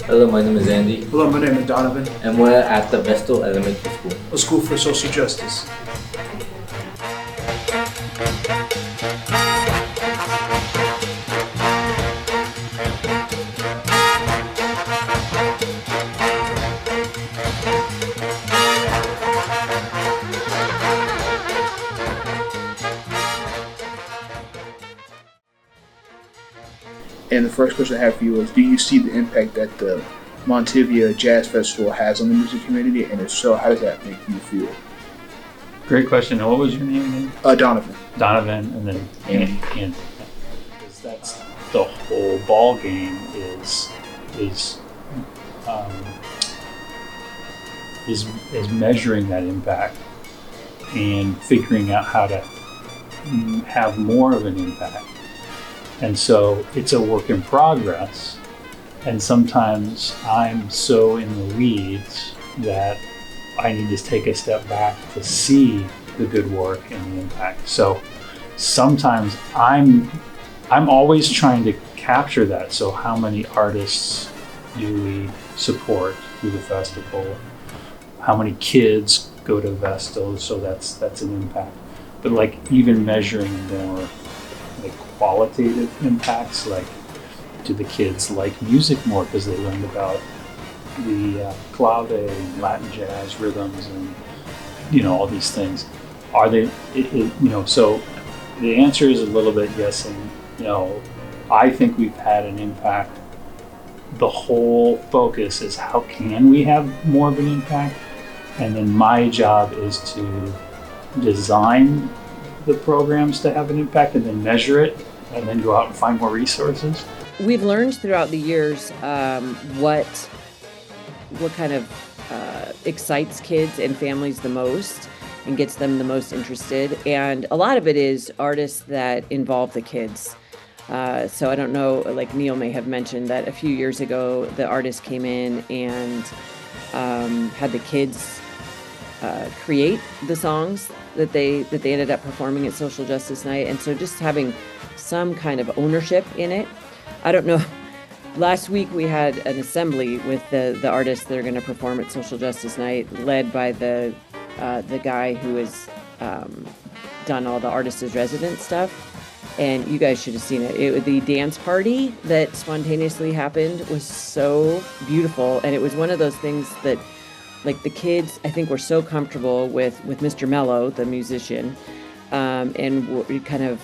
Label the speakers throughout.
Speaker 1: Hello, my name is Andy.
Speaker 2: Hello, my name is Donovan.
Speaker 1: And we're at the Vestal Elementary School.
Speaker 2: A school for social justice. And the first question I have for you is, do you see the impact that the Montavilla Jazz Festival has on the music community? And if so, how does that make you feel?
Speaker 3: Great question. And what was your name again?
Speaker 2: Donovan.
Speaker 3: Donovan, and then Andy. Because that's the whole ball game is measuring that impact and figuring out how to have more of an impact. And so it's a work in progress. And sometimes I'm so in the weeds that I need to take a step back to see the good work and the impact. So sometimes I'm always trying to capture that. So how many artists do we support through the festival? How many kids go to Vestal? So that's an impact. But like even measuring more like qualitative impacts, like do the kids like music more because they learned about the clave and Latin jazz rhythms and all these things. Are they so the answer is a little bit yes and no. I think we've had an impact. The whole focus is how can we have more of an impact, and then my job is to design the programs to have an impact and then measure it and then go out and find more resources.
Speaker 4: We've learned throughout the years what kind of excites kids and families the most and gets them the most interested. And a lot of it is artists that involve the kids. So I don't know, like Neil may have mentioned that a few years ago, the artist came in and had the kids create the songs that they ended up performing at Social Justice Night. And so just having some kind of ownership in it. I don't know. Last week we had an assembly with the artists that are going to perform at Social Justice Night, led by the guy who has done all the Artist as Resident stuff. And you guys should have seen it. The dance party that spontaneously happened was so beautiful. And it was one of those things that, like, the kids, I think, were so comfortable with Mr. Mello, the musician, and were kind of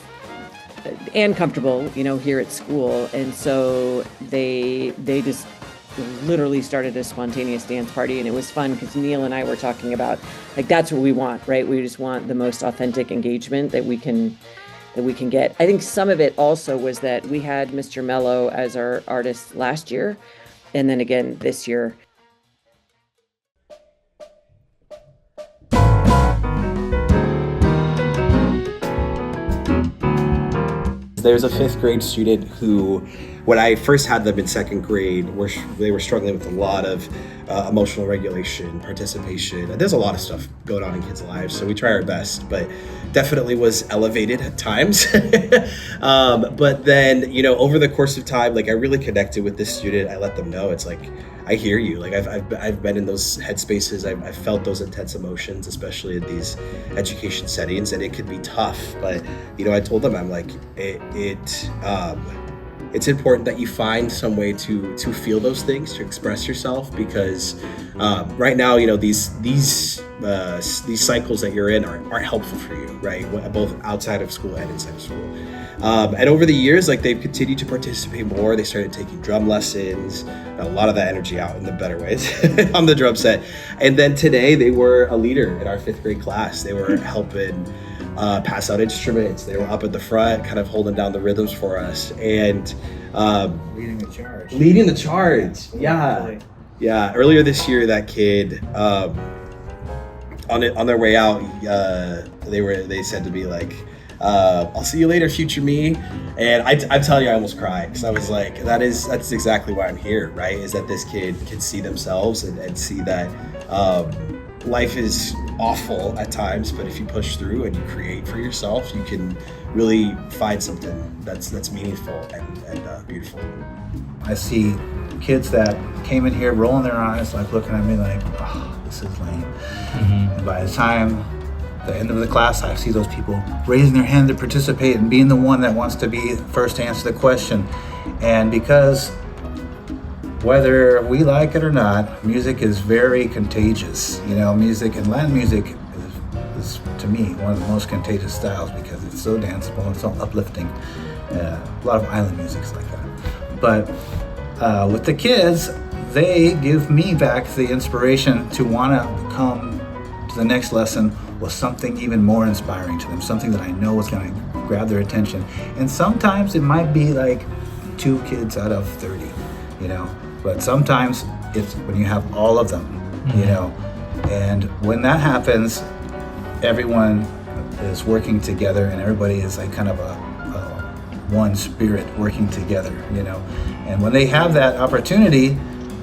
Speaker 4: comfortable, here at school. And so they just literally started a spontaneous dance party, and it was fun because Neil and I were talking about, like, that's what we want, right? We just want the most authentic engagement that we can get. I think some of it also was that we had Mr. Mello as our artist last year, and then again this year.
Speaker 5: There's a 5th grade student who, when I first had them in 2nd grade, they were struggling with a lot of emotional regulation, participation. There's a lot of stuff going on in kids' lives, so we try our best, but definitely was elevated at times. But then, over the course of time, like, I really connected with this student. I let them know, it's like, I hear you. Like, I've been in those headspaces. I've felt those intense emotions, especially in these education settings, and it could be tough. But I told them, I'm like, it's important that you find some way to feel those things, to express yourself, because right now, these cycles that you're in aren't helpful for you, right? Both outside of school and inside of school. And over the years, like, they've continued to participate more. They started taking drum lessons, a lot of that energy out in the better ways on the drum set. And then today they were a leader in our 5th grade class. They were helping pass out instruments. They were up at the front, kind of holding down the rhythms for us, and
Speaker 2: Leading the charge.
Speaker 5: Yeah. Yeah. Earlier this year, that kid, on their way out, they said to me, like, I'll see you later, future me. And I'm telling you, I almost cried, because I was like, that's exactly why I'm here, right? Is that this kid can see themselves and see that life is awful at times, but if you push through and you create for yourself, you can really find something that's meaningful and beautiful.
Speaker 6: I see kids that came in here rolling their eyes, like looking at me like, oh, this is lame. And by the time the end of the class, I see those people raising their hand to participate and being the one that wants to be first to answer the question. And because whether we like it or not, music is very contagious. You know, music and Latin music is to me one of the most contagious styles because it's so danceable and so uplifting. A lot of island music's like that. But with the kids, they give me back the inspiration to want to come to the next lesson with something even more inspiring to them, something that I know is going to grab their attention. And sometimes it might be like 2 kids out of 30, you know, but sometimes it's when you have all of them, you know, and when that happens, everyone is working together and everybody is like kind of a one spirit working together, you know. And when they have that opportunity,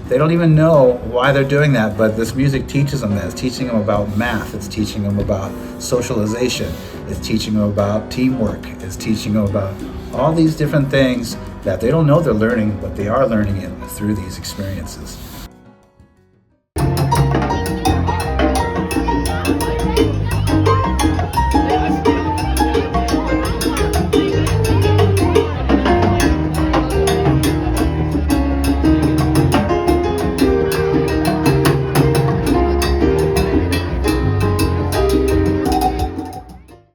Speaker 6: they don't even know why they're doing that, but this music teaches them that. It's teaching them about math, it's teaching them about socialization, it's teaching them about teamwork, it's teaching them about all these different things that they don't know they're learning, but they are learning it through these experiences.